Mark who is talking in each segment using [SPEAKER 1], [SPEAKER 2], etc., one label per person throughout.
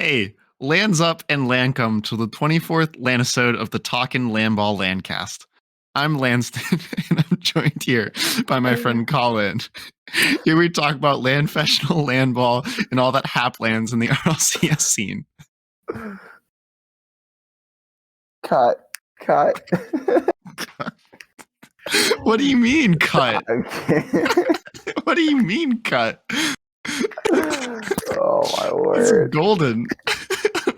[SPEAKER 1] Hey, lands up and Lancome to the 24th Lanisode of the Talkin Carball Landcast. I'm Lanston, and I'm joined here by my friend Colin. Here we talk about Landfessional, Landball, and all that hap lands in the RLCS scene.
[SPEAKER 2] Cut.
[SPEAKER 1] What do you mean, cut?
[SPEAKER 2] Okay.
[SPEAKER 1] What do you mean, cut?
[SPEAKER 2] Oh my
[SPEAKER 1] It's
[SPEAKER 2] word.
[SPEAKER 1] golden.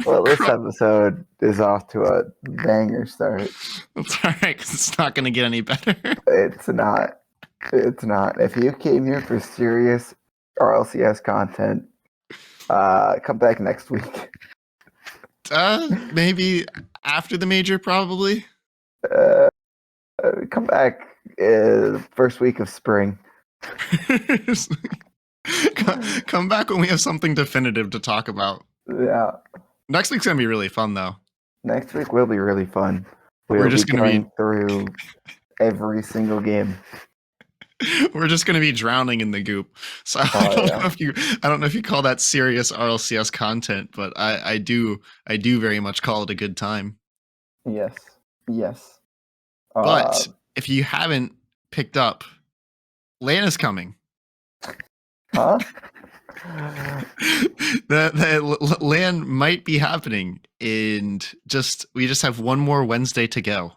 [SPEAKER 2] Well, this episode is off to a banger start.
[SPEAKER 1] That's all right, because it's not going to get any better.
[SPEAKER 2] It's not. If you came here for serious RLCS content, come back next week.
[SPEAKER 1] Maybe after the major, probably.
[SPEAKER 2] Come back first week of spring.
[SPEAKER 1] Come back when we have something definitive to talk about.
[SPEAKER 2] Yeah.
[SPEAKER 1] Next week's gonna be really fun, though.
[SPEAKER 2] Next week will be really fun.
[SPEAKER 1] We're just gonna
[SPEAKER 2] going through every single game.
[SPEAKER 1] We're just gonna be drowning in the goop. So I don't know if you call that serious RLCS content, but I do very much call it a good time.
[SPEAKER 2] Yes.
[SPEAKER 1] But if you haven't picked up, LAN is coming.
[SPEAKER 2] Huh?
[SPEAKER 1] the LAN might be happening, and we just have one more Wednesday to go.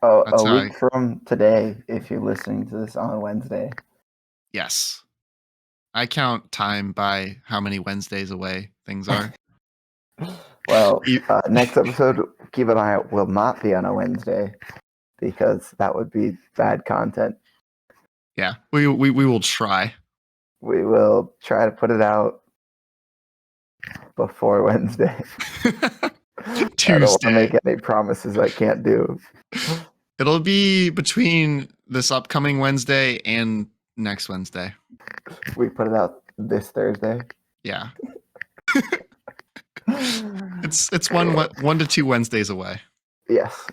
[SPEAKER 2] A week from today, if you're listening to this on Wednesday.
[SPEAKER 1] Yes. I count time by how many Wednesdays away things are.
[SPEAKER 2] Well, next episode, keep an eye out, will not be on a Wednesday, because that would be bad content.
[SPEAKER 1] Yeah, we will try.
[SPEAKER 2] We will try to put it out before Wednesday.
[SPEAKER 1] Tuesday.
[SPEAKER 2] I don't want to make any promises I can't do.
[SPEAKER 1] It'll be between this upcoming Wednesday and next Wednesday.
[SPEAKER 2] We put it out this Thursday.
[SPEAKER 1] Yeah. It's one to 2 Wednesdays away.
[SPEAKER 2] Yes.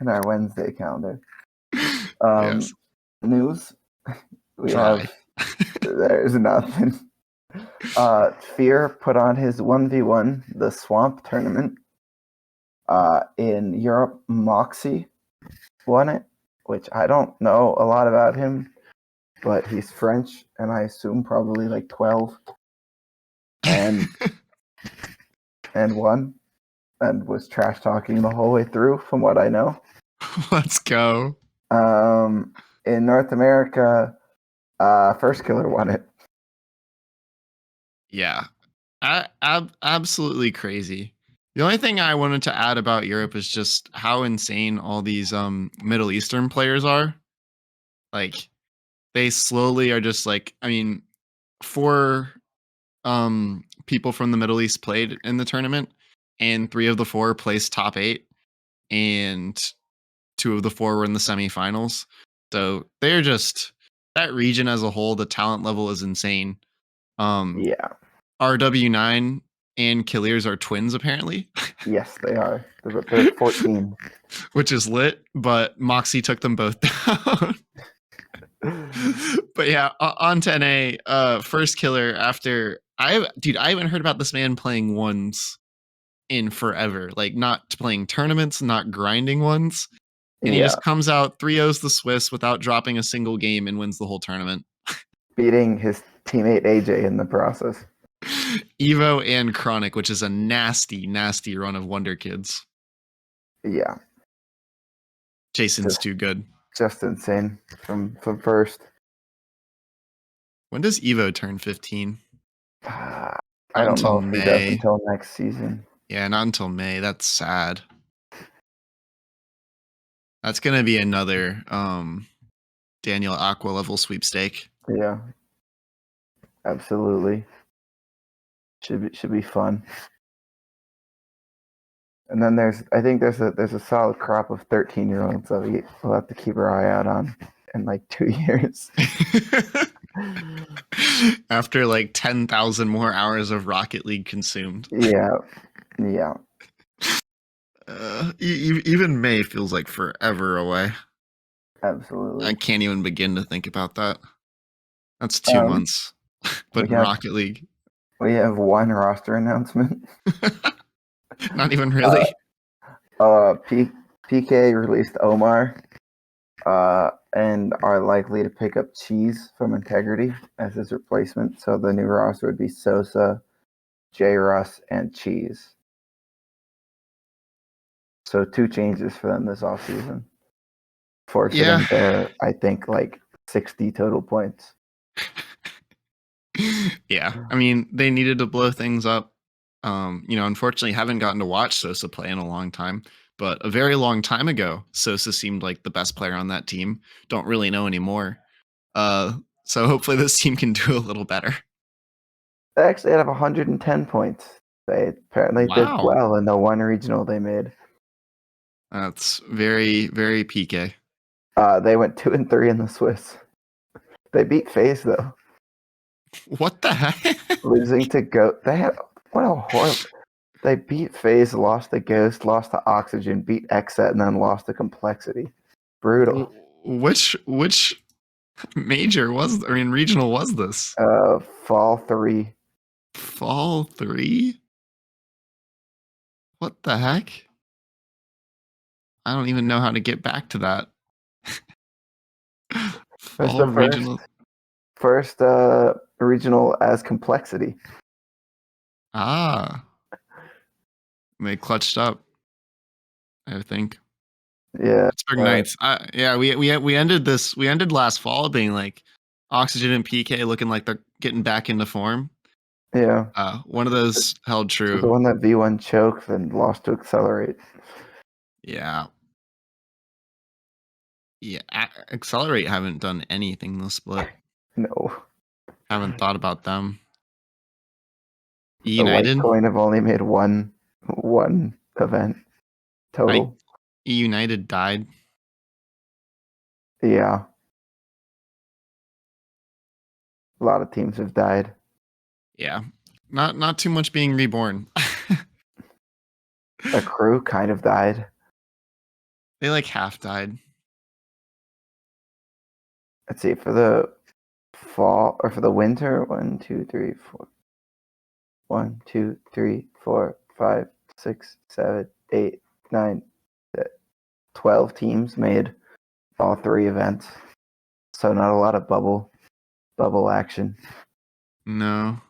[SPEAKER 2] In our Wednesday calendar.
[SPEAKER 1] Yes.
[SPEAKER 2] News. There's nothing. Fear put on his 1v1 the Swamp tournament. In Europe, Moxie won it, which I don't know a lot about him, but he's French, and I assume probably like 12, and won, and was trash talking the whole way through, from what I know.
[SPEAKER 1] Let's go.
[SPEAKER 2] In North America, First Killer won it.
[SPEAKER 1] Yeah, absolutely crazy. The only thing I wanted to add about Europe is just how insane all these Middle Eastern players are. Like, they slowly are just like, I mean, 4 people from the Middle East played in the tournament, and 3 of the 4 placed top 8, and 2 of the 4 were in the semifinals. So they're just, that region as a whole, the talent level is insane.
[SPEAKER 2] Yeah.
[SPEAKER 1] RW9 and Killiers are twins, apparently.
[SPEAKER 2] Yes, they are. They're 14.
[SPEAKER 1] Which is lit, but Moxie took them both down. But yeah, on 10A, First Killer after... I haven't heard about this man playing ones in forever. Like, not playing tournaments, not grinding ones. And he just comes out 3-0s the Swiss without dropping a single game and wins the whole tournament.
[SPEAKER 2] Beating his teammate AJ in the process.
[SPEAKER 1] Evo and Chronic, which is a nasty, nasty run of Wonder Kids.
[SPEAKER 2] Yeah.
[SPEAKER 1] Jason's too good.
[SPEAKER 2] Just insane from first.
[SPEAKER 1] When does Evo turn 15?
[SPEAKER 2] I don't know if he does until next season.
[SPEAKER 1] Yeah, not until May. That's sad. That's going to be another Daniel Aqua level sweepstake.
[SPEAKER 2] Yeah. Absolutely. Should be fun. And then there's a solid crop of 13-year-olds that we'll have to keep our eye out on in like 2 years.
[SPEAKER 1] After like 10,000 more hours of Rocket League consumed.
[SPEAKER 2] Yeah.
[SPEAKER 1] Even May feels like forever away.
[SPEAKER 2] Absolutely.
[SPEAKER 1] I can't even begin to think about that. That's 2 months. But in Rocket League.
[SPEAKER 2] We have one roster announcement.
[SPEAKER 1] Not even really.
[SPEAKER 2] PK released Omar, and are likely to pick up Cheese from Integrity as his replacement. So the new roster would be Sosa, J. Russ, and Cheese. So 2 changes for them this offseason. Forcing them there, I think, like 60 total points.
[SPEAKER 1] Yeah, I mean, they needed to blow things up. Unfortunately, haven't gotten to watch Sosa play in a long time, but a very long time ago, Sosa seemed like the best player on that team. Don't really know anymore. So hopefully this team can do a little better.
[SPEAKER 2] They actually have 110 points. They apparently did
[SPEAKER 1] Wow.
[SPEAKER 2] well in the one regional they made.
[SPEAKER 1] That's very, very PK.
[SPEAKER 2] They went 2-3 in the Swiss. They beat FaZe though,
[SPEAKER 1] What the heck?
[SPEAKER 2] losing to Goat. What a horrible. They beat FaZe, lost to Ghost, lost to Oxygen, beat Xset, and then lost to Complexity. Brutal.
[SPEAKER 1] Which regional was this?
[SPEAKER 2] Fall 3.
[SPEAKER 1] Fall 3? What the heck? I don't even know how to get back to that.
[SPEAKER 2] It's
[SPEAKER 1] Fall
[SPEAKER 2] the
[SPEAKER 1] regional.
[SPEAKER 2] first regional as Complexity.
[SPEAKER 1] Ah, they clutched up, I think.
[SPEAKER 2] Yeah.
[SPEAKER 1] Pittsburgh Knights. Yeah, we ended this. We ended last fall being like Oxygen and PK looking like they're getting back into form.
[SPEAKER 2] Yeah.
[SPEAKER 1] One of those held
[SPEAKER 2] The
[SPEAKER 1] true.
[SPEAKER 2] one that V1 choked and lost to Accelerate.
[SPEAKER 1] Yeah. Yeah, Accelerate haven't done anything this split.
[SPEAKER 2] No.
[SPEAKER 1] Haven't thought about them.
[SPEAKER 2] The
[SPEAKER 1] United.
[SPEAKER 2] Litecoin have only made one event total.
[SPEAKER 1] United died.
[SPEAKER 2] Yeah. A lot of teams have died.
[SPEAKER 1] Yeah. Not too much being reborn.
[SPEAKER 2] A crew kind of died.
[SPEAKER 1] They like half died.
[SPEAKER 2] Let's see, for the fall or for the winter, 1, 2, 3, 4. 1, 2, 3, 4, 5, 6, 7, 8, 9, 12 teams made all 3 events. So not a lot of bubble action.
[SPEAKER 1] No.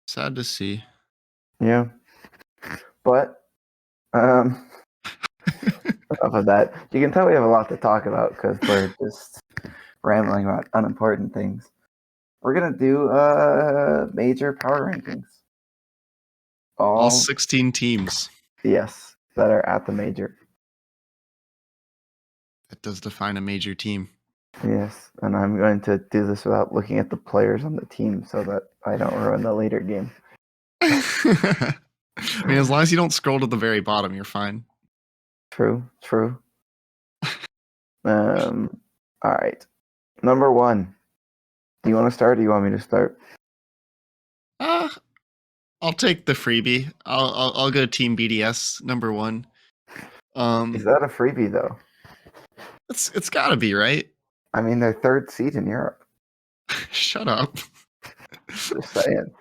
[SPEAKER 1] Sad to see.
[SPEAKER 2] Yeah. But enough of that. You can tell we have a lot to talk about because we're just rambling about unimportant things. We're gonna do major power rankings.
[SPEAKER 1] All 16 teams.
[SPEAKER 2] Yes, that are at the major.
[SPEAKER 1] That does define a major team.
[SPEAKER 2] Yes, and I'm going to do this without looking at the players on the team so that I don't ruin the later game.
[SPEAKER 1] I mean, as long as you don't scroll to the very bottom, you're fine.
[SPEAKER 2] True. All right. Number 1. Do you want to start or do you want me to start?
[SPEAKER 1] I'll take the freebie. I'll go Team BDS number 1.
[SPEAKER 2] Is that a freebie though?
[SPEAKER 1] It's gotta be, right?
[SPEAKER 2] I mean, they're 3rd seed in Europe.
[SPEAKER 1] Shut up.
[SPEAKER 2] Just saying.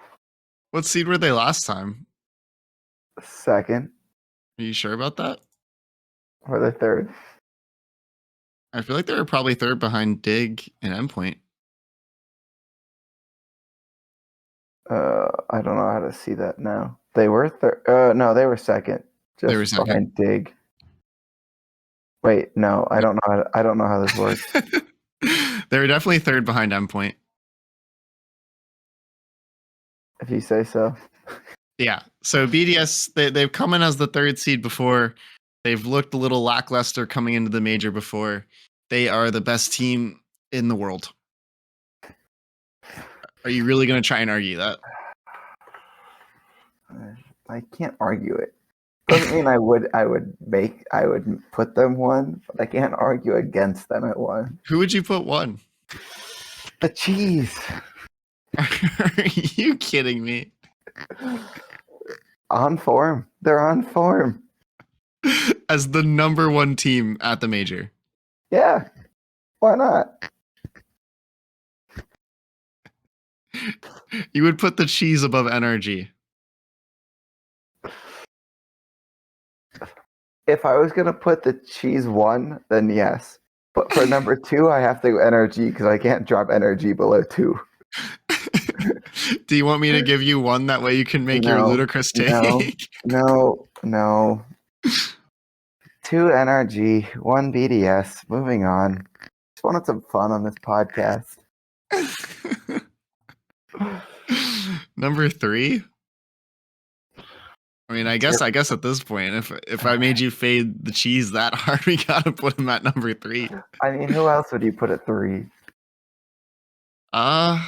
[SPEAKER 1] What seed were they last time?
[SPEAKER 2] 2nd
[SPEAKER 1] Are you sure about that?
[SPEAKER 2] or the 3rd?
[SPEAKER 1] I feel like they were probably 3rd behind Dig and Endpoint.
[SPEAKER 2] I don't know how to see that now. They were 3rd. No, they were 2nd. Just
[SPEAKER 1] They were 2nd.
[SPEAKER 2] behind Dig. Wait, no, I don't know how this works.
[SPEAKER 1] They were definitely 3rd behind Endpoint.
[SPEAKER 2] If you say so.
[SPEAKER 1] Yeah. So BDS, they've come in as the 3rd seed before. They've looked a little lackluster coming into the major before. They are the best team in the world. Are you really going to try and argue that?
[SPEAKER 2] I can't argue it. Doesn't mean I would put them 1, but I can't argue against them at 1.
[SPEAKER 1] Who would you put 1?
[SPEAKER 2] The Cheese.
[SPEAKER 1] Are you kidding me?
[SPEAKER 2] On form. They're on form.
[SPEAKER 1] As the number 1 team at the major.
[SPEAKER 2] Yeah. Why not?
[SPEAKER 1] You would put the cheese above NRG.
[SPEAKER 2] If I was gonna put the cheese 1, then yes. But for number 2, I have to go NRG because I can't drop NRG below 2.
[SPEAKER 1] Do you want me to give you one that way you can make your
[SPEAKER 2] No,
[SPEAKER 1] ludicrous
[SPEAKER 2] no,
[SPEAKER 1] take?
[SPEAKER 2] no. 2 NRG, 1 BDS. Moving on. Just wanted some fun on this podcast.
[SPEAKER 1] Number 3. I mean, I guess at this point, if I made you fade the cheese that hard, we gotta put him at number 3.
[SPEAKER 2] I mean, who else would you put at 3?
[SPEAKER 1] I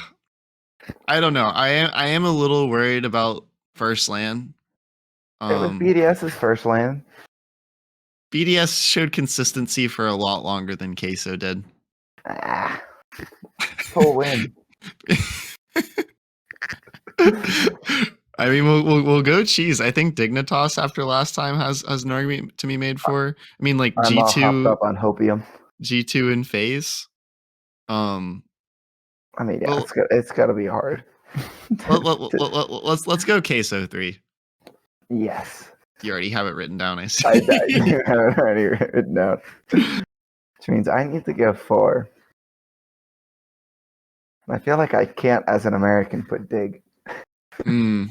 [SPEAKER 1] don't know. I am a little worried about First Land.
[SPEAKER 2] It was BDS's first land.
[SPEAKER 1] BDS showed consistency for a lot longer than Queso did.
[SPEAKER 2] Full win.
[SPEAKER 1] I mean, we'll go cheese. I think Dignitas after last time has an argument to be made for. I mean, like
[SPEAKER 2] I'm all hopped up on Hopium.
[SPEAKER 1] G2 and Phase.
[SPEAKER 2] I mean, yeah, it's got to be hard.
[SPEAKER 1] Let's go Queso 3.
[SPEAKER 2] Yes.
[SPEAKER 1] You already have it written down, I see.
[SPEAKER 2] I have it already written down. Which means I need to go 4. I feel like I can't, as an American, put Dig.
[SPEAKER 1] Are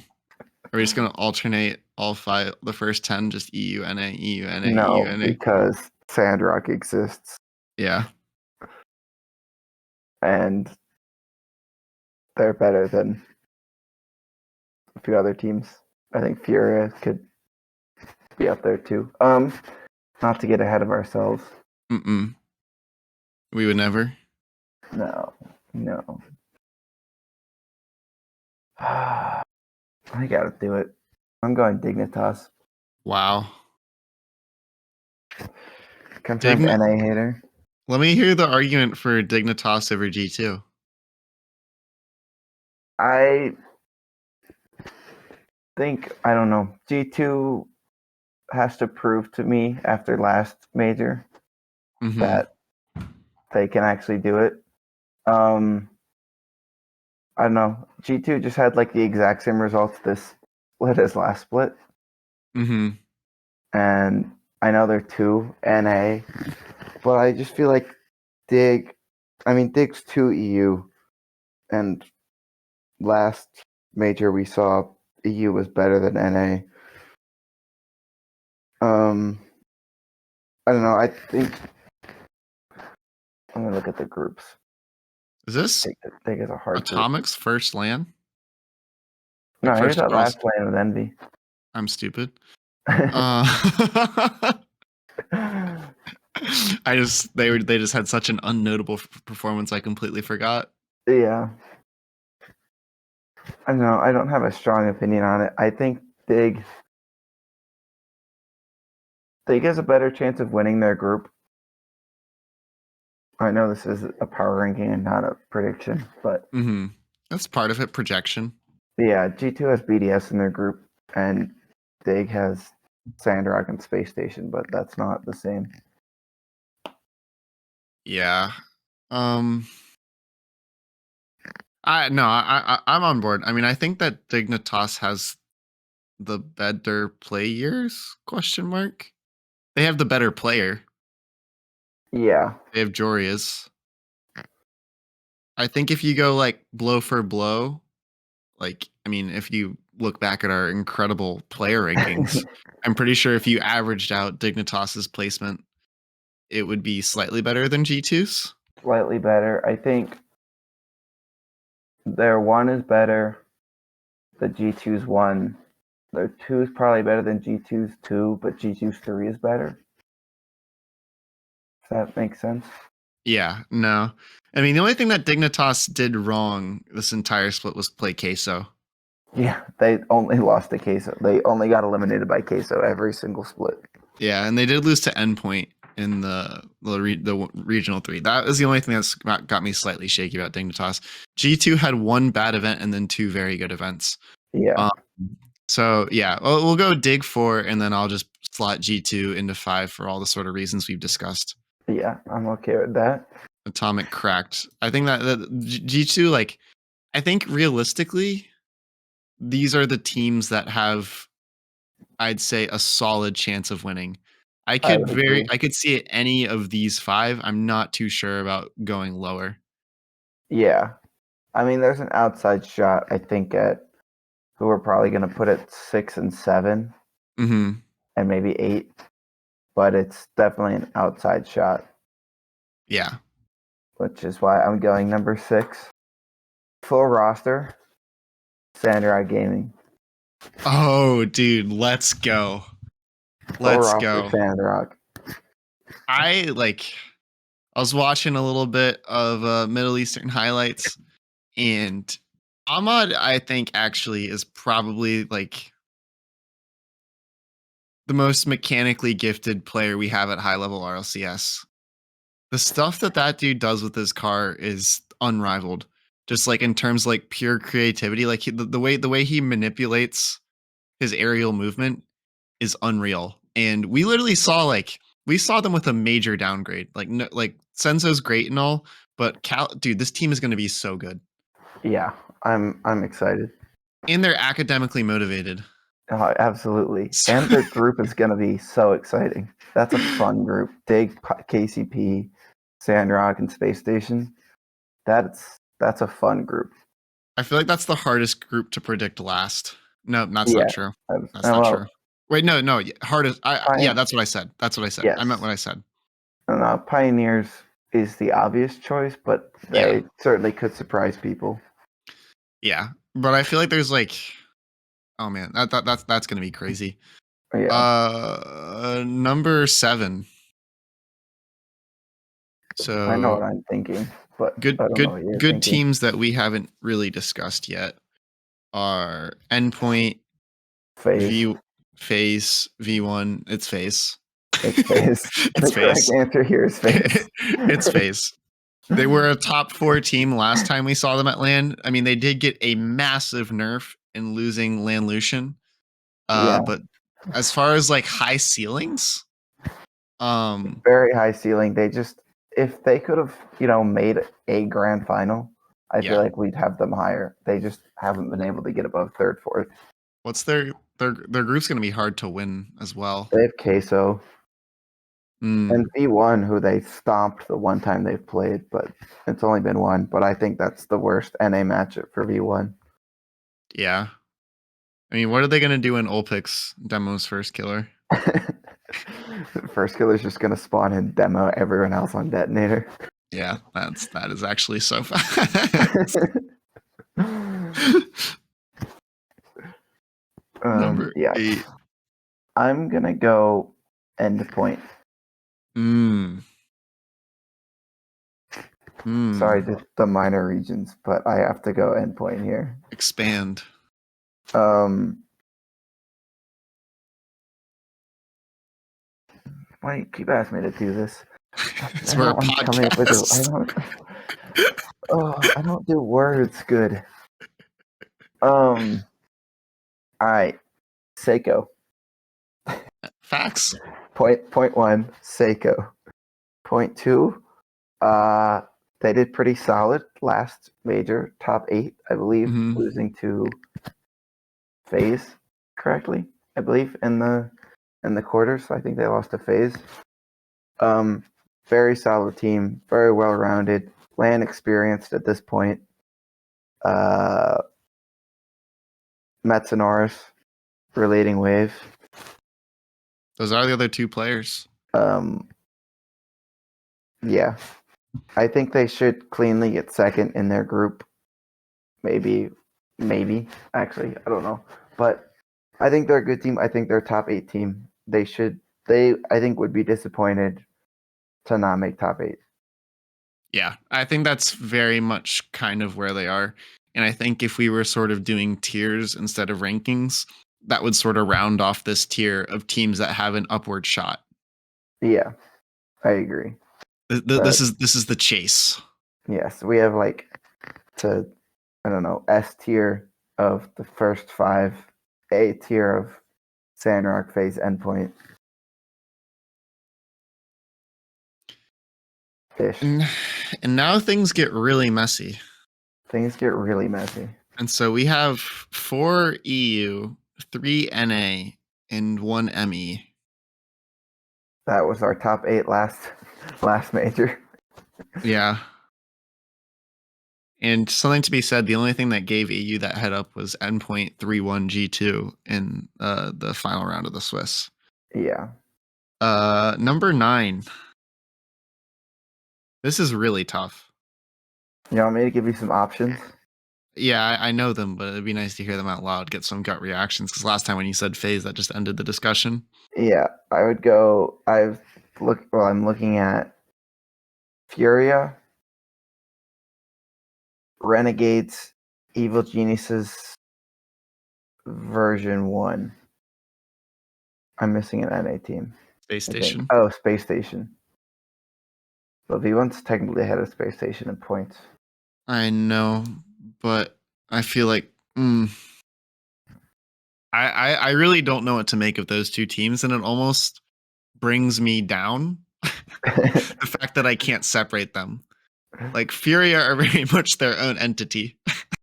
[SPEAKER 1] we just going to alternate all 5, the first 10, just EU, NA, EU, NA,
[SPEAKER 2] no,
[SPEAKER 1] EU, NA?
[SPEAKER 2] Because Sandrock exists.
[SPEAKER 1] Yeah.
[SPEAKER 2] And they're better than a few other teams. I think Furia could be up there too. Not to get ahead of ourselves.
[SPEAKER 1] We would never.
[SPEAKER 2] No. I gotta do it. I'm going Dignitas.
[SPEAKER 1] Wow.
[SPEAKER 2] Confirmed NA hater.
[SPEAKER 1] Let me hear the argument for Dignitas over G2.
[SPEAKER 2] I think, I don't know, G2 has to prove to me after last major that they can actually do it. I don't know. G2 just had like the exact same results this split as last split. And I know they're 2 NA, but I just feel like Dig's 2 EU, and last major we saw EU was better than NA. I don't know. I think I'm gonna look at the groups.
[SPEAKER 1] Is this
[SPEAKER 2] Dig is a hard
[SPEAKER 1] Atomic's first LAN?
[SPEAKER 2] No, here's that last LAN with Envy.
[SPEAKER 1] I'm stupid. They just had such an unnotable performance. I completely forgot.
[SPEAKER 2] Yeah. I don't know. I don't have a strong opinion on it. I think Dig has a better chance of winning their group. I know this is a power ranking and not a prediction, but
[SPEAKER 1] that's part of it. Projection.
[SPEAKER 2] Yeah, G2 has BDS in their group, and Dig has Sandrock and Space Station, but that's not the same.
[SPEAKER 1] Yeah. I'm on board. I mean, I think that Dignitas has the better players? ? They have the better player.
[SPEAKER 2] Yeah.
[SPEAKER 1] They have Jorias. I think if you go like blow for blow, like, I mean, if you look back at our incredible player rankings, I'm pretty sure if you averaged out Dignitas's placement, it would be slightly better than G2's.
[SPEAKER 2] Slightly better. I think their 1 is better. The G2's 1. Their 2 is probably better than G2's 2, but G2's 3 is better. Does that make sense?
[SPEAKER 1] Yeah, no. I mean, the only thing that Dignitas did wrong this entire split was play Queso.
[SPEAKER 2] Yeah, they only lost to Queso. They only got eliminated by Queso every single split.
[SPEAKER 1] Yeah, and they did lose to Endpoint in the regional 3. That was the only thing that's got me slightly shaky about Dignitas. G2 had 1 bad event and then 2 very good events.
[SPEAKER 2] Yeah.
[SPEAKER 1] So yeah, we'll go Dig 4, and then I'll just slot G2 into 5 for all the sort of reasons we've discussed.
[SPEAKER 2] Yeah, I'm okay with that.
[SPEAKER 1] Atomic cracked. I think that G2, like, I think realistically, these are the teams that have, I'd say, a solid chance of winning.
[SPEAKER 2] I would agree.
[SPEAKER 1] I could see it any of these 5. I'm not too sure about going lower.
[SPEAKER 2] Yeah. I mean, there's an outside shot, I think, at who we're probably going to put at 6 and 7
[SPEAKER 1] Mhm.
[SPEAKER 2] and maybe 8, but it's definitely an outside shot,
[SPEAKER 1] Yeah.
[SPEAKER 2] which is why I'm going number 6. Full roster, Samurai Gaming.
[SPEAKER 1] Oh, dude, let's go.
[SPEAKER 2] Full
[SPEAKER 1] Let's
[SPEAKER 2] roster,
[SPEAKER 1] go.
[SPEAKER 2] Sandrock.
[SPEAKER 1] I was watching a little bit of Middle Eastern highlights, and Ahmad, I think, actually is probably like the most mechanically gifted player we have at high level RLCS. The stuff that that dude does with his car is unrivaled. Just like in terms of like pure creativity, like the way he manipulates his aerial movement is unreal. And we literally saw we saw them with a major downgrade. Like no, like Senzo's great and all, but dude, this team is going to be so good.
[SPEAKER 2] Yeah, I'm excited.
[SPEAKER 1] And they're academically motivated.
[SPEAKER 2] Oh, absolutely.
[SPEAKER 1] So,
[SPEAKER 2] And their group is going to be so exciting. That's a fun group. Dig, KCP, Sandrock, and Space Station. That's a fun group.
[SPEAKER 1] I feel like that's the hardest group to predict last. No, that's not
[SPEAKER 2] Yeah.
[SPEAKER 1] true. That's not true. Wait, no, hardest. Yeah, that's what I said. That's what I said.
[SPEAKER 2] Yes.
[SPEAKER 1] I meant what I said.
[SPEAKER 2] Pioneers is the obvious choice, but they certainly could surprise people.
[SPEAKER 1] Yeah, but I feel like there's oh man, that's gonna be crazy.
[SPEAKER 2] Yeah.
[SPEAKER 1] Number 7. So
[SPEAKER 2] I know what I'm thinking, but I don't know what you're
[SPEAKER 1] good
[SPEAKER 2] thinking.
[SPEAKER 1] teams that we haven't really discussed yet are Endpoint, Phase, V1. It's Phase.
[SPEAKER 2] It's Phase.
[SPEAKER 1] It's
[SPEAKER 2] The correct
[SPEAKER 1] Phase.
[SPEAKER 2] answer here is Phase.
[SPEAKER 1] It's Phase. They were a top 4 team last time we saw them at LAN. I mean, they did get a massive nerf in losing LAN Lucian. But as far as like high ceilings,
[SPEAKER 2] very high ceiling. They just, if they could have, made a grand final, I feel like we'd have them higher. They just haven't been able to get above 3rd, 4th.
[SPEAKER 1] What's their group's going to be hard to win as well.
[SPEAKER 2] They have Queso and V1, who they stomped the one time they've played, but it's only been one. But I think that's the worst NA matchup for V1.
[SPEAKER 1] Yeah. I mean, what are they going to do in Olpix, Demo's first killer?
[SPEAKER 2] First killer's just going to spawn in Demo everyone else on Detonator.
[SPEAKER 1] Yeah, that is actually so fast. Number 8.
[SPEAKER 2] I'm going to go Endpoint. Sorry, the minor regions, but I have to go Endpoint here.
[SPEAKER 1] Expand.
[SPEAKER 2] Why do you keep asking me to do this?
[SPEAKER 1] It's we're a podcast.
[SPEAKER 2] I don't do words good. All right, Seiko.
[SPEAKER 1] Facts.
[SPEAKER 2] Point 1, Seiko. Point 2, they did pretty solid last major, top 8, I believe, losing to FaZe correctly, I believe, in the quarters. I think they lost to FaZe. Very solid team, very well rounded, LAN experienced at this point. Metsonoris, relating wave.
[SPEAKER 1] Those are the other 2 players.
[SPEAKER 2] Yeah. I think they should cleanly get second in their group. Maybe. Actually, I don't know. But I think they're a good team. I think they're a top 8 team. I think would be disappointed to not make top 8.
[SPEAKER 1] Yeah, I think that's very much kind of where they are. And I think if we were sort of doing tiers instead of rankings, that would sort of round off this tier of teams that have an upward shot.
[SPEAKER 2] Yeah, I agree.
[SPEAKER 1] This is the chase.
[SPEAKER 2] Yes, we have S tier of the first 5, A tier of Sandrock, FaZe, Endpoint. Fish.
[SPEAKER 1] And now things get really messy.
[SPEAKER 2] Things get really messy.
[SPEAKER 1] And so we have 4 EU, 3 NA, and 1 ME.
[SPEAKER 2] That was our top 8 last major.
[SPEAKER 1] Yeah. And something to be said, the only thing that gave EU that head up was endpoint 3-1 G2 in the final round of the Swiss.
[SPEAKER 2] Yeah.
[SPEAKER 1] Number 9. This is really tough.
[SPEAKER 2] You want me to give you some options?
[SPEAKER 1] Yeah, I know them, but it'd be nice to hear them out loud, get some gut reactions. Because last time when you said phase, that just ended the discussion.
[SPEAKER 2] Yeah, I would go. I'm looking at Furia, Renegades, Evil Geniuses version 1. I'm missing an NA team.
[SPEAKER 1] Space
[SPEAKER 2] I think.
[SPEAKER 1] Station.
[SPEAKER 2] Oh, Space Station. Well, V1's technically ahead of Space Station in points.
[SPEAKER 1] I know, but I feel like I really don't know what to make of those two teams, and it almost brings me down the fact that I can't separate them. Like Furia are very much their own entity.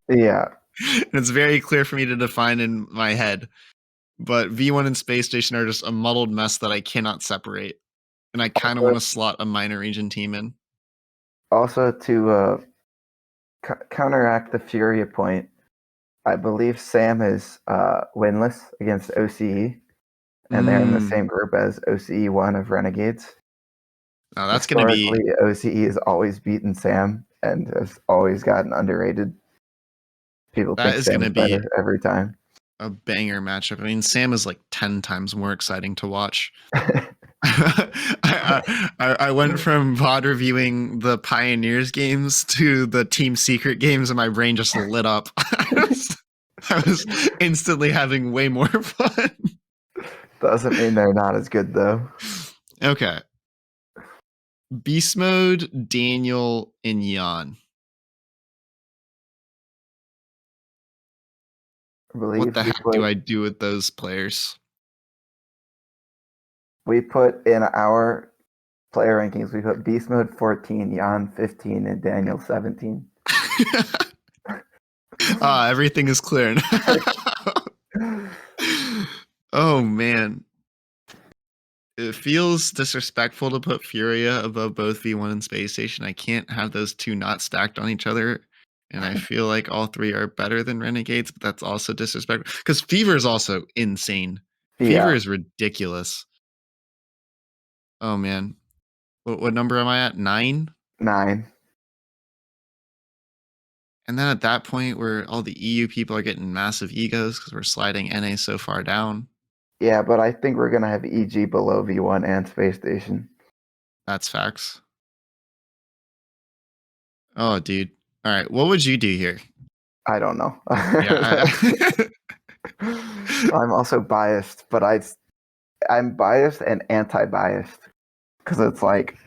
[SPEAKER 2] Yeah.
[SPEAKER 1] And it's very clear for me to define in my head. But V1 and Space Station are just a muddled mess that I cannot separate. And I kind of want to slot a minor region team in.
[SPEAKER 2] Also, to counteract the Furia point, I believe Sam is winless against OCE, and they're in the same group as OCE1 of Renegades.
[SPEAKER 1] Now that's going to be
[SPEAKER 2] OCE has always beaten Sam and has always gotten underrated. People
[SPEAKER 1] that
[SPEAKER 2] think
[SPEAKER 1] is going
[SPEAKER 2] Sam
[SPEAKER 1] to
[SPEAKER 2] is
[SPEAKER 1] be
[SPEAKER 2] better every time.
[SPEAKER 1] a banger matchup. I mean, Sam is like 10 times more exciting to watch. I went from VOD reviewing the Pioneers games to the Team Secret games, and my brain just lit up. I was instantly having way more fun.
[SPEAKER 2] Doesn't mean they're not as good, though.
[SPEAKER 1] Okay. Beast Mode, Daniel, and Jan. What the heck do I do with those players?
[SPEAKER 2] We put in our player rankings, we put Beast Mode 14, Jan 15, and Daniel 17.
[SPEAKER 1] Everything is clear now. Oh, man. It feels disrespectful to put Furia above both V1 and Space Station. I can't have those two not stacked on each other. And I feel like all three are better than Renegades, but that's also disrespectful. Because Fever is also insane. Fever is ridiculous. Oh, man. What number am I at? 9?
[SPEAKER 2] 9.
[SPEAKER 1] And then at that point where all the EU people are getting massive egos because we're sliding NA so far down.
[SPEAKER 2] Yeah, but I think we're going to have EG below V1 and Space Station.
[SPEAKER 1] That's facts. Oh, dude. All right. What would you do here?
[SPEAKER 2] I don't know.
[SPEAKER 1] Yeah.
[SPEAKER 2] I'm also biased, but I'm biased and anti-biased. Because it's like,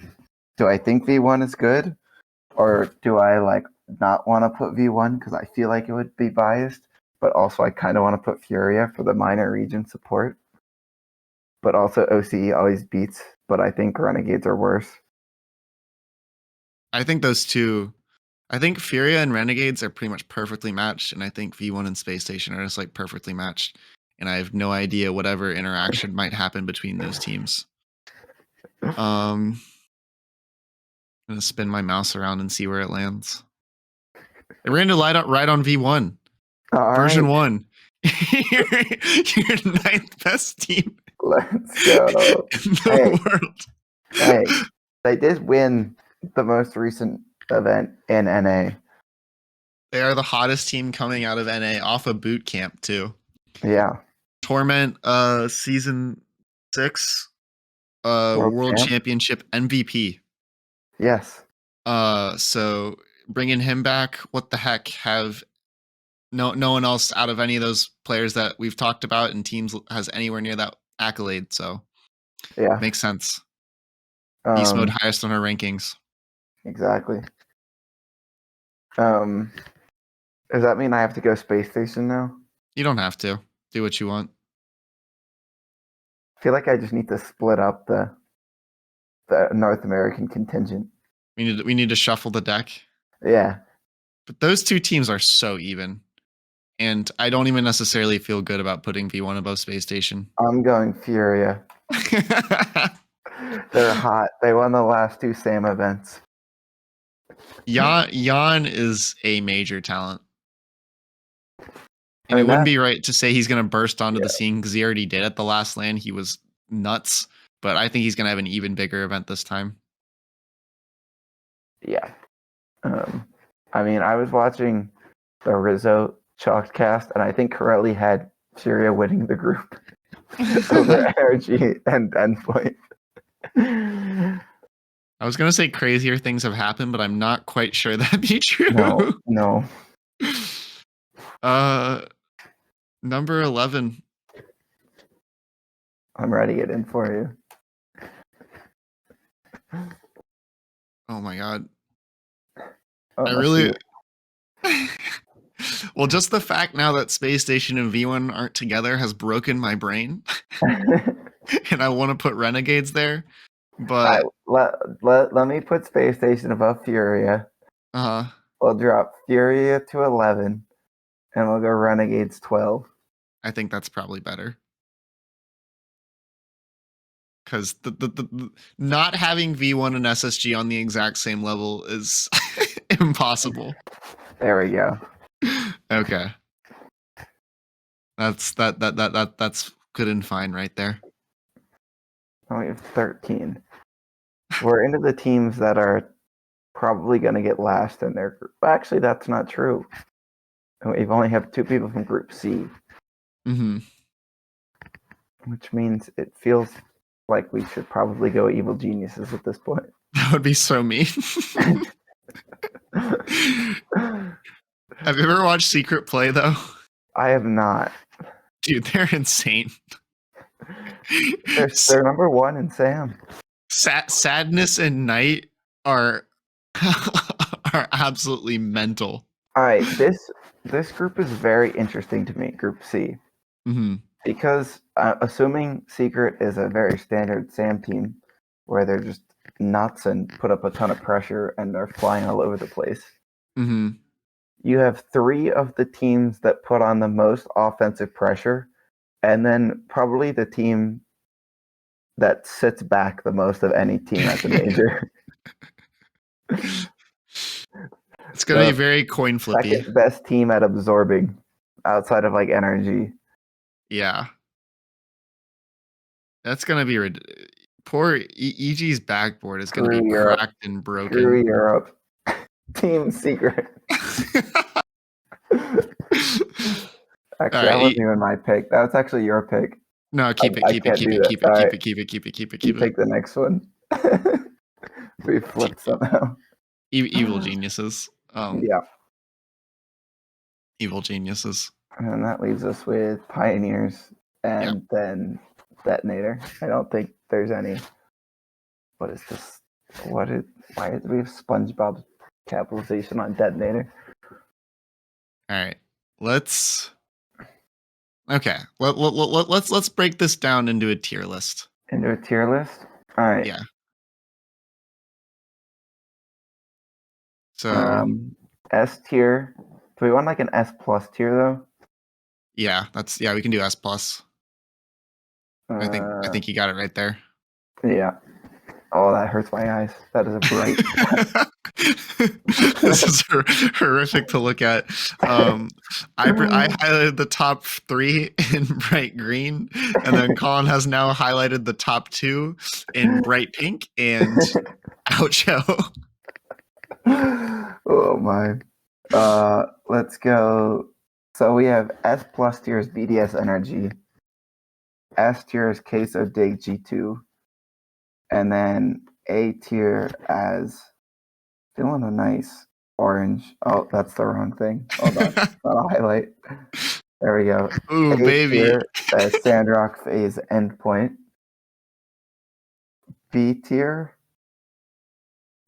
[SPEAKER 2] do I think V1 is good? Or do I like not want to put V1 because I feel like it would be biased? But also I kind of want to put Furia for the minor region support. But also OCE always beats, but I think Renegades are worse.
[SPEAKER 1] I think those two, I think Furia and Renegades are pretty much perfectly matched, and I think V1 and Space Station are just like perfectly matched. And I have no idea whatever interaction might happen between those teams. I'm gonna spin my mouse around and see where it lands. It ran to light up right on V1. Version 1. You're 9th best team.
[SPEAKER 2] Let's go.
[SPEAKER 1] In the world.
[SPEAKER 2] Hey, they did win the most recent event in NA.
[SPEAKER 1] They are the hottest team coming out of NA off a boot camp too.
[SPEAKER 2] Yeah.
[SPEAKER 1] Torment season 6 World Championship MVP.
[SPEAKER 2] Yes.
[SPEAKER 1] So bringing him back, what the heck, have no one else out of any of those players that we've talked about in teams has anywhere near that accolade, so
[SPEAKER 2] yeah,
[SPEAKER 1] makes sense. Beast Mode highest on our rankings.
[SPEAKER 2] Exactly. Does that mean I have to go Space Station now?
[SPEAKER 1] You don't have to. Do what you want.
[SPEAKER 2] I feel like I just need to split up the North American contingent.
[SPEAKER 1] We need to shuffle the deck.
[SPEAKER 2] Yeah.
[SPEAKER 1] But those two teams are so even. And I don't even necessarily feel good about putting V1 above Space Station.
[SPEAKER 2] I'm going Furia. They're hot. They won the last two SAM events.
[SPEAKER 1] Jan is a major talent. And
[SPEAKER 2] I mean,
[SPEAKER 1] it wouldn't be right to say he's going to burst onto the
[SPEAKER 2] Yeah.
[SPEAKER 1] scene because he already did at the last LAN. He was nuts. But I think he's going to have an even bigger event this time.
[SPEAKER 2] Yeah. I mean, I was watching the Rizzo Chalk cast, and I think Corelli had Furia winning the group over Energy and Endpoint.
[SPEAKER 1] I was going to say crazier things have happened, but I'm not quite sure that'd be true.
[SPEAKER 2] No.
[SPEAKER 1] Number 11.
[SPEAKER 2] I'm writing it in for you.
[SPEAKER 1] Oh my god.
[SPEAKER 2] Oh,
[SPEAKER 1] I really well, just the fact now that Space Station and V1 aren't together has broken my brain. And I want to put Renegades there. But
[SPEAKER 2] let me put Space Station above Furia. We'll drop Furia to 11, and we'll go Renegades 12.
[SPEAKER 1] I think that's probably better. Because the not having V1 and SSG on the exact same level is impossible.
[SPEAKER 2] There we go.
[SPEAKER 1] Okay. That's good and fine right there.
[SPEAKER 2] Oh, we have 13. We're into the teams that are probably going to get last in their group. Actually, that's not true. We've only have 2 people from Group C.
[SPEAKER 1] Mm-hmm.
[SPEAKER 2] Which means it feels like we should probably go Evil Geniuses at this point.
[SPEAKER 1] That would be so mean. Have you ever watched Secret Play, though?
[SPEAKER 2] I have not.
[SPEAKER 1] Dude, they're insane.
[SPEAKER 2] They're number 1 in SAM.
[SPEAKER 1] Sadness and Night are absolutely mental.
[SPEAKER 2] All right, this group is very interesting to me, Group C.
[SPEAKER 1] Mm-hmm.
[SPEAKER 2] Because assuming Secret is a very standard SAM team, where they're just nuts and put up a ton of pressure and are flying all over the place.
[SPEAKER 1] Mm-hmm.
[SPEAKER 2] You have 3 of the teams that put on the most offensive pressure, and then probably the team that sits back the most of any team at the major.
[SPEAKER 1] It's going to be very coin flippy.
[SPEAKER 2] Second best team at absorbing outside of like Energy.
[SPEAKER 1] Yeah. That's going to be poor EG's backboard is going to be cracked and broken.
[SPEAKER 2] Screw Europe. Team Secret. Actually, that wasn't even my pick. That was actually your pick.
[SPEAKER 1] No, keep it. You take
[SPEAKER 2] the next one. We flipped somehow.
[SPEAKER 1] Evil Geniuses.
[SPEAKER 2] Yeah.
[SPEAKER 1] Evil Geniuses.
[SPEAKER 2] And that leaves us with Pioneers and then Detonator. I don't think there's any. What is this? Why did we have SpongeBob capitalization on Detonator?
[SPEAKER 1] All right. Let's break this down into a tier list.
[SPEAKER 2] Into a tier list? All right.
[SPEAKER 1] Yeah. So
[SPEAKER 2] S tier. Do we want like an S plus tier though?
[SPEAKER 1] Yeah, we can do S plus. I think you got it right there.
[SPEAKER 2] Yeah. Oh, that hurts my eyes. That is a bright.
[SPEAKER 1] This is horrific to look at. I highlighted the top 3 in bright green, and then Colin has now highlighted the top 2 in bright pink and oucho.
[SPEAKER 2] Oh my. Let's go. So we have S plus tier is BDS Energy. S tier is Queso Dig G2. And then A tier as feeling a nice orange. Oh, that's the wrong thing. Hold on. I'll highlight. There we go.
[SPEAKER 1] Ooh,
[SPEAKER 2] A
[SPEAKER 1] baby.
[SPEAKER 2] tier as Sandrock Phase Endpoint. B tier.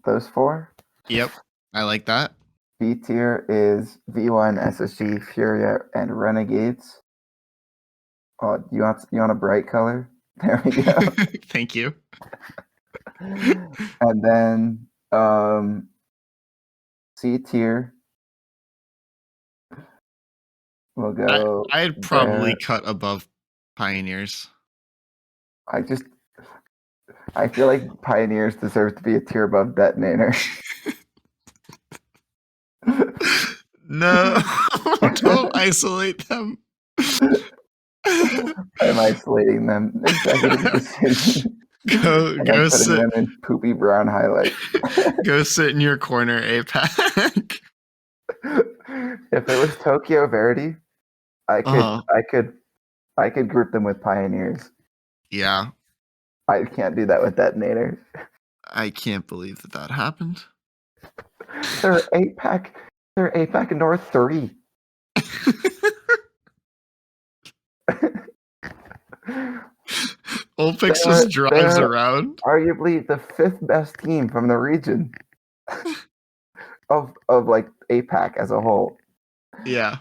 [SPEAKER 2] Those 4.
[SPEAKER 1] Yep. I like that.
[SPEAKER 2] B tier is V1, SSG, Furia, and Renegades. Oh, you want a bright color? There we go.
[SPEAKER 1] Thank you.
[SPEAKER 2] And then C tier We'll go
[SPEAKER 1] I'd probably
[SPEAKER 2] there.
[SPEAKER 1] cut above Pioneers.
[SPEAKER 2] I feel like Pioneers deserve to be a tier above Detonator.
[SPEAKER 1] No, don't isolate them.
[SPEAKER 2] I'm isolating them. Executive decision. And I'm
[SPEAKER 1] Go
[SPEAKER 2] putting
[SPEAKER 1] sit
[SPEAKER 2] them in poopy brown highlights.
[SPEAKER 1] go sit in your corner, APAC.
[SPEAKER 2] If it was Tokyo Verity, I could
[SPEAKER 1] Uh-huh.
[SPEAKER 2] I could I could group them with Pioneers.
[SPEAKER 1] Yeah,
[SPEAKER 2] I can't do that with Detonator.
[SPEAKER 1] I can't believe that happened.
[SPEAKER 2] They're APAC. They're APAC North 3.
[SPEAKER 1] Olpix just drives
[SPEAKER 2] They're
[SPEAKER 1] around.
[SPEAKER 2] arguably the 5th best team from the region of like APAC as a whole.
[SPEAKER 1] Yeah.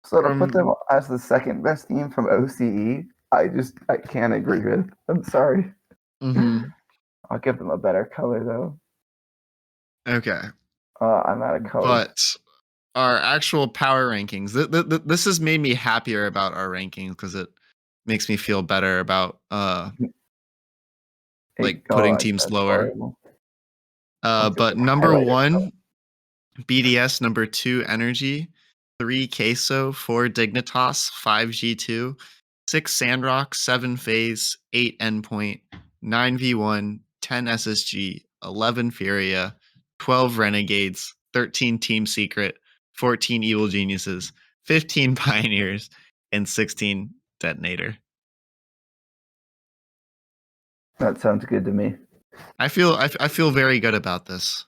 [SPEAKER 2] So to put
[SPEAKER 1] From
[SPEAKER 2] them as the 2nd best team from OCE, I can't agree with. I'm sorry.
[SPEAKER 1] mhm.
[SPEAKER 2] I'll give them a better color though.
[SPEAKER 1] Okay.
[SPEAKER 2] I'm out of colors.
[SPEAKER 1] But our actual power rankings. This has made me happier about our rankings because it makes me feel better about like putting teams
[SPEAKER 2] That's
[SPEAKER 1] lower.
[SPEAKER 2] horrible. I'll just
[SPEAKER 1] But number
[SPEAKER 2] highlight it.
[SPEAKER 1] 1, BDS. Number 2, Energy. 3, Queso. 4, Dignitas. 5, G2. 6, Sandrock. 7, Phase. 8, Endpoint. 9, V1. 10, SSG. 11, Furia. 12, Renegades. 13, Team Secret. 14, Evil Geniuses. 15, Pioneers. And 16, Detonator.
[SPEAKER 2] That sounds good to me.
[SPEAKER 1] I feel very good about this.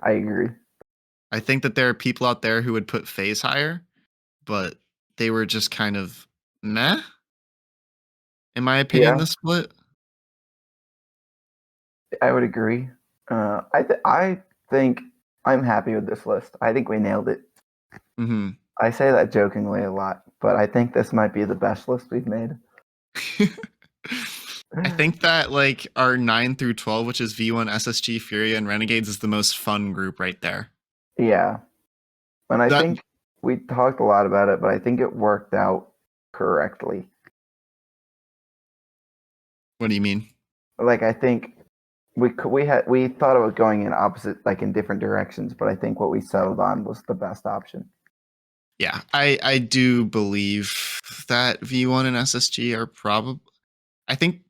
[SPEAKER 2] I agree.
[SPEAKER 1] I think that there are people out there who would put Phase higher, but they were just kind of meh, in my opinion,
[SPEAKER 2] Yeah,
[SPEAKER 1] this split.
[SPEAKER 2] I would agree. I think I'm happy with this list. I think we nailed it.
[SPEAKER 1] hmm
[SPEAKER 2] I say that jokingly a lot, but I think this might be the best list we've made.
[SPEAKER 1] I think that like our 9 through 12, which is V1, SSG, Furia, and Renegades, is the most fun group right there.
[SPEAKER 2] Yeah. And I
[SPEAKER 1] That
[SPEAKER 2] think we talked a lot about it, but I think it worked out correctly.
[SPEAKER 1] What do you mean?
[SPEAKER 2] Like I think we thought about going in opposite, like in different directions, but I think what we settled on was the best option.
[SPEAKER 1] Yeah, I do believe that V1 and SSG are probably. I think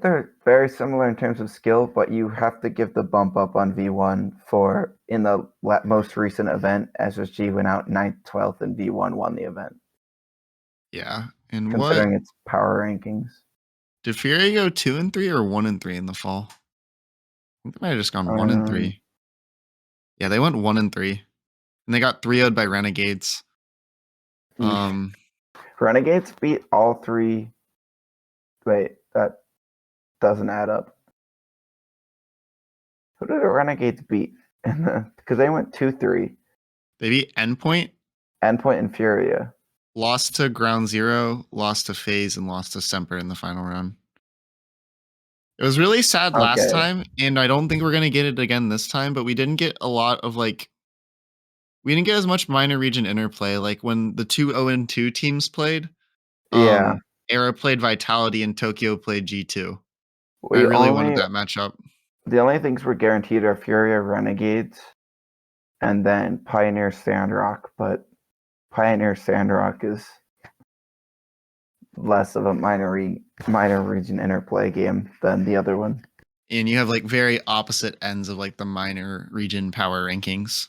[SPEAKER 2] they're very similar in terms of skill, but you have to give the bump up on V1 for in the most recent event, SSG went out 9th, 12th, and V1 won the event.
[SPEAKER 1] Yeah, and
[SPEAKER 2] Considering
[SPEAKER 1] what
[SPEAKER 2] its power rankings.
[SPEAKER 1] did Furia go 2 and 3 or 1 and 3 in the fall? I think they might have just gone 1 and 3. Yeah, they went 1 and 3, and they got 3-0'd by Renegades.
[SPEAKER 2] Renegades beat all 3. Wait, that doesn't add up. Who did the Renegades beat? Because they went 2-3.
[SPEAKER 1] They beat Endpoint,
[SPEAKER 2] Endpoint and Furia.
[SPEAKER 1] lost to Ground Zero, lost to FaZe, and lost to Semper in the final round. It was really sad last time, and I don't think we're gonna get it again this time. But we didn't get a lot of like. We didn't get as much minor region interplay. Like when the 2 0-2 teams played.
[SPEAKER 2] Yeah.
[SPEAKER 1] Era played Vitality and Tokyo played G2. I
[SPEAKER 2] We
[SPEAKER 1] really wanted
[SPEAKER 2] only
[SPEAKER 1] that matchup.
[SPEAKER 2] The only things we're guaranteed are Furia, Renegades, and then Pioneer Sandrock. But Pioneer Sandrock is less of a minor region interplay game than the other one.
[SPEAKER 1] And you have like very opposite ends of like the minor region power rankings.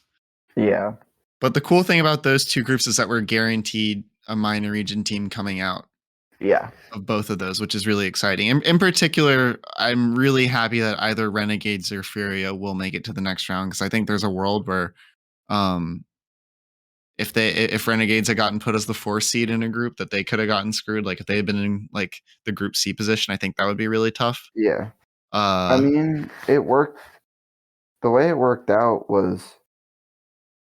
[SPEAKER 2] Yeah.
[SPEAKER 1] But the cool thing about those two groups is that we're guaranteed a minor region team coming out.
[SPEAKER 2] Yeah.
[SPEAKER 1] Of both of those, which is really exciting. In particular, I'm really happy that either Renegades or Furia will make it to the next round because I think there's a world where if Renegades had gotten put as the 4th seed in a group, that they could have gotten screwed. Like if they had been in like the group C position, I think that would be really tough.
[SPEAKER 2] Yeah. I mean, it worked. The way it worked out was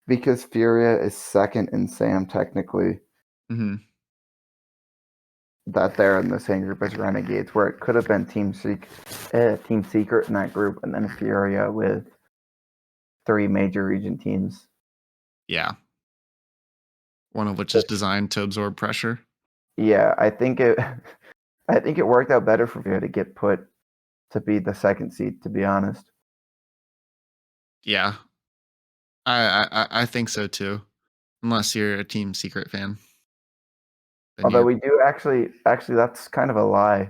[SPEAKER 2] because Furia is 2nd in SAM technically.
[SPEAKER 1] Mm-hmm.
[SPEAKER 2] That they're in the same group as Renegades, where it could have been Team Secret in that group, and then Furia with 3 major region teams.
[SPEAKER 1] Yeah. one of which is designed to absorb pressure.
[SPEAKER 2] Yeah, I think it worked out better for Veer to get put to be the second seed, to be honest.
[SPEAKER 1] Yeah, I think so too. Unless you're a Team Secret fan, then
[SPEAKER 2] Although
[SPEAKER 1] you're.
[SPEAKER 2] we do actually that's kind of a lie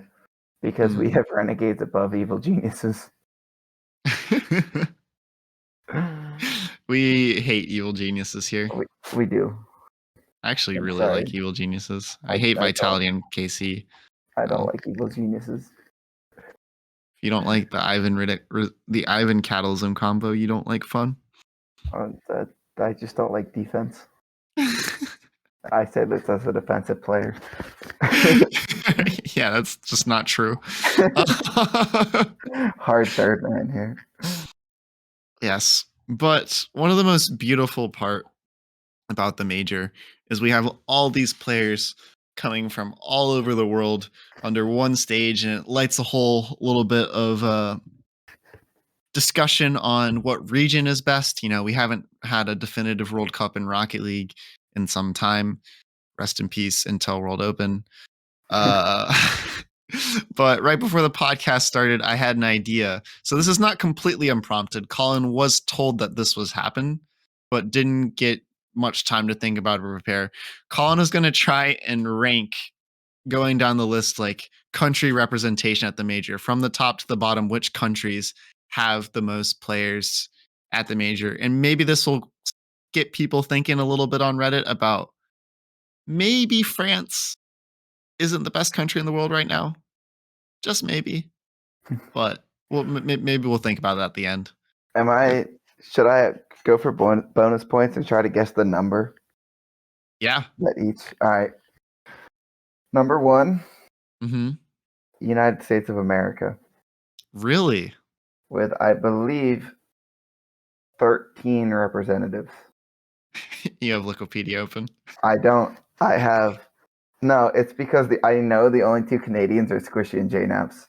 [SPEAKER 2] because we
[SPEAKER 1] Mm.
[SPEAKER 2] have renegades above evil geniuses.
[SPEAKER 1] We hate evil geniuses here.
[SPEAKER 2] We do.
[SPEAKER 1] I actually
[SPEAKER 2] I'm
[SPEAKER 1] really
[SPEAKER 2] sorry.
[SPEAKER 1] like evil geniuses. I
[SPEAKER 2] I
[SPEAKER 1] hate
[SPEAKER 2] don't
[SPEAKER 1] Vitality and KC.
[SPEAKER 2] I don't
[SPEAKER 1] Oh,
[SPEAKER 2] like evil geniuses.
[SPEAKER 1] if you don't like the Ivan Catalysm combo, you don't like fun.
[SPEAKER 2] That I just don't like defense. I say this as a defensive player.
[SPEAKER 1] Yeah, that's just not true.
[SPEAKER 2] Hard third man here.
[SPEAKER 1] Yes, but one of the most beautiful part about the major is we have all these players coming from all over the world under one stage, and it lights a whole little bit of discussion on what region is best. We haven't had a definitive World Cup in Rocket League in some time. Rest in peace, Intel World Open. Uh, but right before the podcast started, I had an idea. So this is not completely unprompted. Colin was told that this was happen, but didn't get much time to think about it or prepare. Colin is going to try and rank going down the list like country representation at the major from the top to the bottom, which countries have the most players at the major. And maybe this will get people thinking a little bit on Reddit about maybe France isn't the best country in the world right now. Just maybe. But maybe we'll think about it at the end.
[SPEAKER 2] Should I go for bonus points and try to guess the number
[SPEAKER 1] Yeah.
[SPEAKER 2] that each? All right. Number 1,
[SPEAKER 1] Mm-hmm.
[SPEAKER 2] United States of America,
[SPEAKER 1] Really?
[SPEAKER 2] with I believe 13 representatives.
[SPEAKER 1] You have Wikipedia open.
[SPEAKER 2] I don't. I have. No, it's because I know the only 2 Canadians are Squishy and JNaps.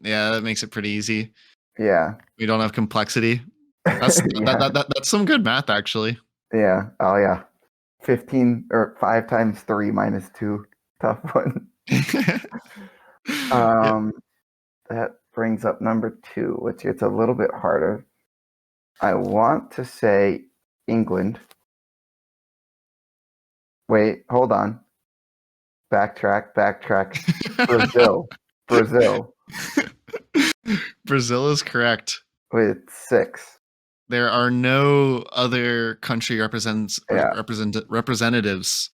[SPEAKER 1] Yeah, that makes it pretty easy.
[SPEAKER 2] Yeah.
[SPEAKER 1] We don't have complexity. That's
[SPEAKER 2] Yeah.
[SPEAKER 1] that's some good math, actually.
[SPEAKER 2] Yeah. Oh yeah. 15 or 5 times 3 minus 2. Tough one.
[SPEAKER 1] Yep.
[SPEAKER 2] That brings up number 2, which it's a little bit harder. I want to say England. Wait, hold on. Backtrack. Brazil.
[SPEAKER 1] Brazil is correct.
[SPEAKER 2] With 6.
[SPEAKER 1] There are no other country
[SPEAKER 2] Yeah.
[SPEAKER 1] representatives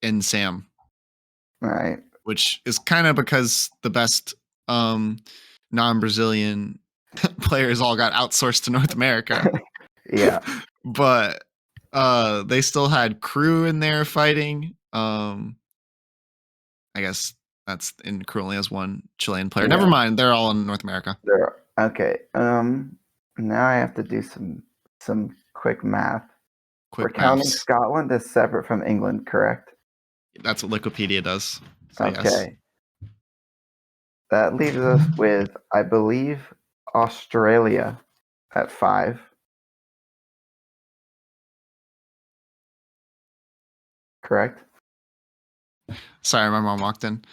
[SPEAKER 1] in SAM,
[SPEAKER 2] All right.
[SPEAKER 1] which is kind of because the best non-Brazilian players all got outsourced to North America.
[SPEAKER 2] Yeah.
[SPEAKER 1] But they still had crew in there fighting. I guess that's in crew only has one Chilean player.
[SPEAKER 2] Yeah.
[SPEAKER 1] Never mind, they're all in North America.
[SPEAKER 2] Okay. Now I have to do some quick math. We're
[SPEAKER 1] Quick
[SPEAKER 2] counting
[SPEAKER 1] maths.
[SPEAKER 2] Scotland as separate from England, correct?
[SPEAKER 1] That's what Wikipedia does. So
[SPEAKER 2] Okay.
[SPEAKER 1] yes.
[SPEAKER 2] That leaves us with, I believe, Australia at 5. Correct?
[SPEAKER 1] Sorry, my mom walked in.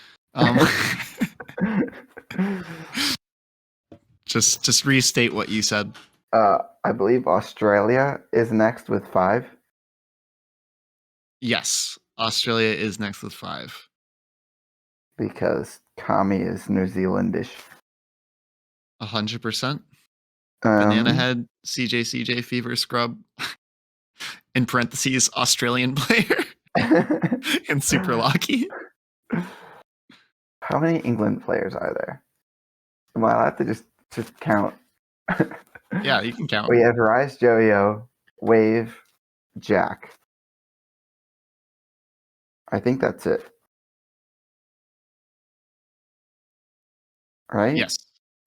[SPEAKER 1] Just restate what you said.
[SPEAKER 2] I believe Australia is next with 5.
[SPEAKER 1] Yes, Australia is next with 5.
[SPEAKER 2] Because Kami is New Zealandish.
[SPEAKER 1] 100%. Banana Head, CJ Fever Scrub. In parentheses, Australian player. And Super Lucky.
[SPEAKER 2] How many England players are there? Well, I have to just count.
[SPEAKER 1] Yeah, you can count.
[SPEAKER 2] We have Rise Jojo, Wave, Jack. I think that's it. Right?
[SPEAKER 1] Yes,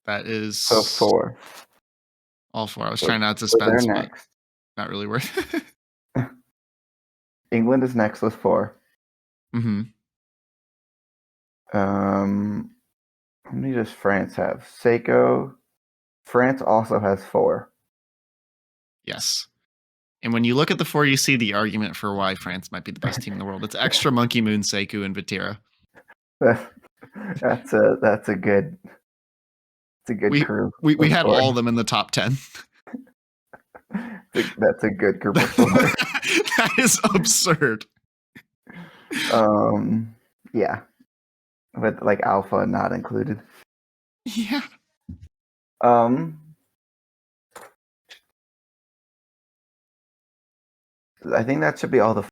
[SPEAKER 1] that is
[SPEAKER 2] So 4.
[SPEAKER 1] all 4. I was trying not to suspense, but
[SPEAKER 2] next.
[SPEAKER 1] not really worth it.
[SPEAKER 2] England is next with 4.
[SPEAKER 1] Mm-hmm.
[SPEAKER 2] How many does France have? Seiko. France also has 4.
[SPEAKER 1] Yes. And when you look at the four, you see the argument for why France might be the best team in the world. It's Extra, Monkey Moon, Sekou, and Vatira.
[SPEAKER 2] That's a good crew.
[SPEAKER 1] We
[SPEAKER 2] of
[SPEAKER 1] had
[SPEAKER 2] four.
[SPEAKER 1] all of them in the top 10.
[SPEAKER 2] That's a good group of four.
[SPEAKER 1] That is absurd.
[SPEAKER 2] Yeah, with like Alpha not included.
[SPEAKER 1] Yeah.
[SPEAKER 2] I think that should be all the.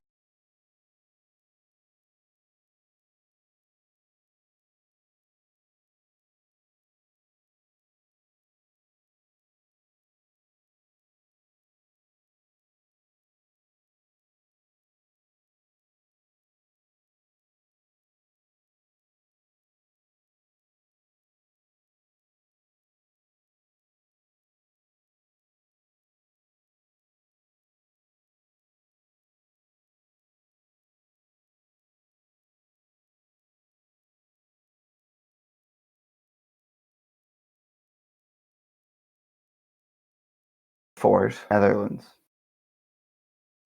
[SPEAKER 2] Fours, Netherlands.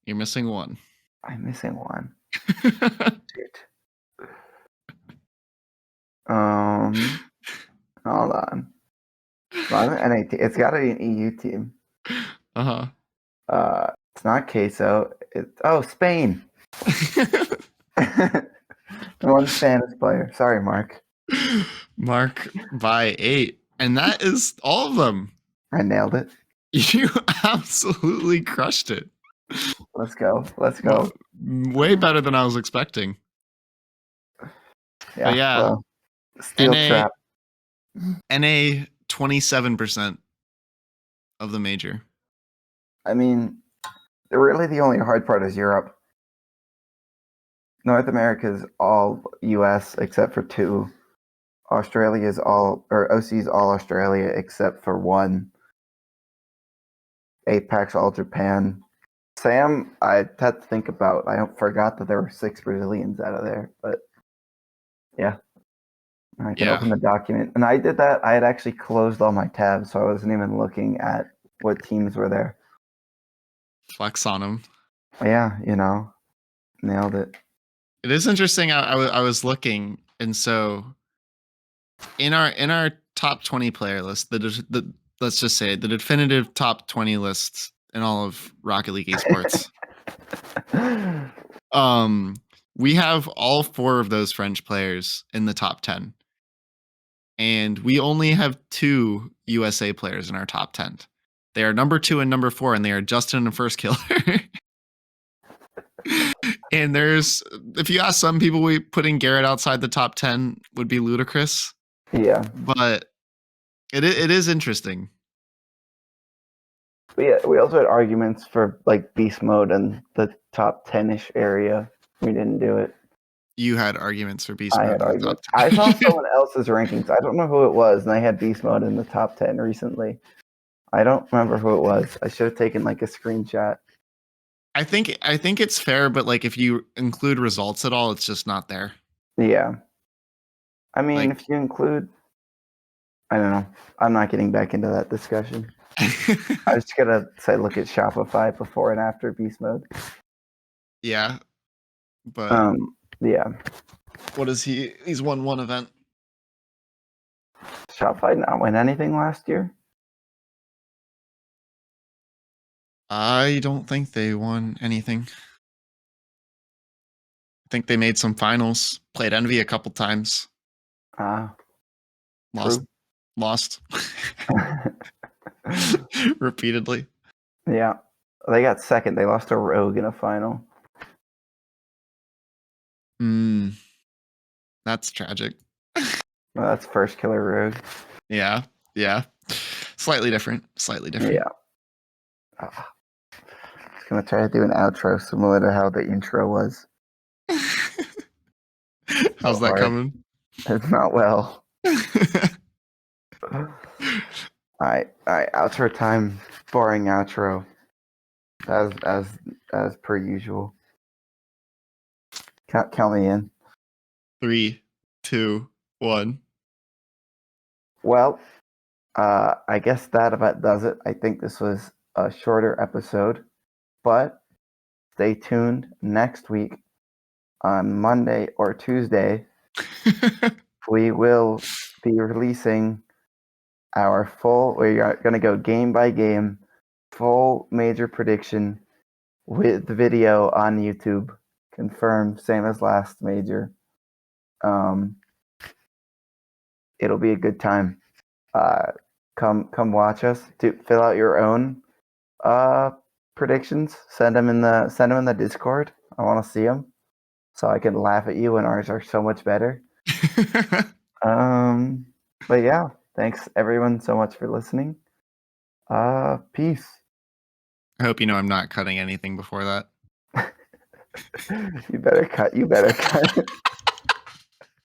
[SPEAKER 1] You're missing one.
[SPEAKER 2] I'm missing one. Shit. Hold on. Well, it's got to be an EU team. It's not queso. Spain. One Spanish player. Sorry, Mark.
[SPEAKER 1] Mark by 8. And that is all of them.
[SPEAKER 2] I nailed it.
[SPEAKER 1] You absolutely crushed it.
[SPEAKER 2] Let's go.
[SPEAKER 1] Way better than I was expecting.
[SPEAKER 2] Yeah.
[SPEAKER 1] But yeah.
[SPEAKER 2] Well, steel trap.
[SPEAKER 1] NA 27% of the major.
[SPEAKER 2] I mean, really the only hard part is Europe. North America is all US except for 2. Australia is all, or OC is all Australia except for 1. APAC's all Japan. Sam, I had to think about. I forgot that there were 6 Brazilians out of there, but yeah. I can open the document. And I did that. I had actually closed all my tabs, so I wasn't even looking at what teams were there.
[SPEAKER 1] Flex on them.
[SPEAKER 2] Yeah, nailed it.
[SPEAKER 1] It is interesting. I was looking, and so in our top 20 player list, let's just say the definitive top 20 list in all of Rocket League esports. We have all 4 of those French players in the top 10. And we only have 2 USA players in our top 10. They are number 2 and number 4, and they are Justin and First Killer. And if you ask some people, putting Garrett outside the top 10 would be ludicrous.
[SPEAKER 2] Yeah.
[SPEAKER 1] But it is interesting.
[SPEAKER 2] We also had arguments for like beast mode and the top 10-ish area. We didn't do it.
[SPEAKER 1] You had arguments for beast mode.
[SPEAKER 2] I had arguments. I saw someone else's rankings. I don't know who it was, and they had beast mode in the top 10 recently. I don't remember who it was. I should have taken like a screenshot.
[SPEAKER 1] I think it's fair, but like if you include results at all, it's just not there.
[SPEAKER 2] Yeah. I mean, if you include, I don't know. I'm not getting back into that discussion. I was just gonna say, look at Shopify before and after beast mode.
[SPEAKER 1] Yeah, but
[SPEAKER 2] yeah.
[SPEAKER 1] What is he? He's won 1 event.
[SPEAKER 2] Shopify not win anything last year?
[SPEAKER 1] I don't think they won anything. I think they made some finals. Played Envy a couple times. Lost. Repeatedly.
[SPEAKER 2] Yeah. They got second. They lost to Rogue in a final.
[SPEAKER 1] That's tragic.
[SPEAKER 2] Well, that's First Killer Rogue.
[SPEAKER 1] Yeah. Slightly different.
[SPEAKER 2] Yeah. I was going to try to do an outro similar to how the intro was.
[SPEAKER 1] How's that coming?
[SPEAKER 2] It's not well. All right. Outro time. Boring outro. As per usual. Count me in.
[SPEAKER 1] 3, 2, 1.
[SPEAKER 2] Well, I guess that about does it. I think this was a shorter episode. But stay tuned next week on Monday or Tuesday. We will be releasing our we are going to go game by game, full major prediction with the video on YouTube. Confirmed, same as last major. It'll be a good time. Come watch us. Fill out your own predictions. Send them in the Discord. I want to see them so I can laugh at you when ours are so much better. But yeah, thanks everyone so much for listening. Peace.
[SPEAKER 1] I hope you know I'm not cutting anything before that.
[SPEAKER 2] You better cut.